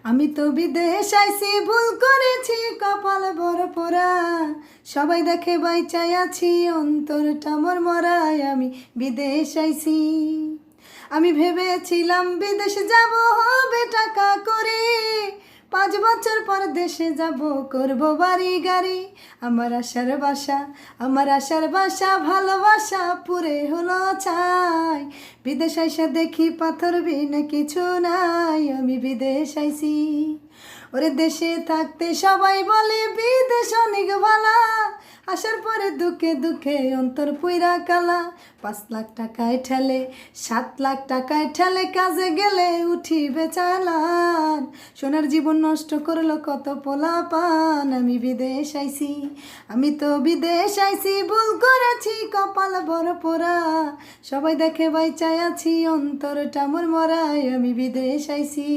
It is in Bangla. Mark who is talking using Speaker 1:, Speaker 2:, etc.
Speaker 1: আমি তো বিদেশ আইছি, ভুল করেছি, কপাল বড় পোড়া। সবাই দেখে বাইচাই আছি, অন্তরটা মোর মরায়। আমি বিদেশ আইছি। আমি ভেবেছিলাম বিদেশ যাব, হবে টাকা করে। 5 বছর পর দেশে যাব, করব বাড়ি গাড়ি। আমার আশার বাসা ভালোবাসা পুরে হলো ছাই। বিদেশ আইসা দেখি পাথর বিনা কিছু নাই। আমি বিদেশ আইছি। ওরে দেশে থাকতে সবাই বলে বিদেশ অনেক ভালা। আসার পরে দুঃখে দুঃখে অন্তর পুইরা কালা। 5 লাখ টাকায় ঠেলে, 7 লাখ টাকায় ঠেলে, কাজে গেলে উঠিবে চালান। সোনার জীবন নষ্ট করলো কত পোলা পান। আমি বিদেশ আইছি, আমি তো বিদেশ আইছি, ভুল করেছি, কপাল বড় পোড়া। সবাই দেখে বাইচাই আছি, অন্তরটা মোর মরায়। আমি বিদেশ আইছি।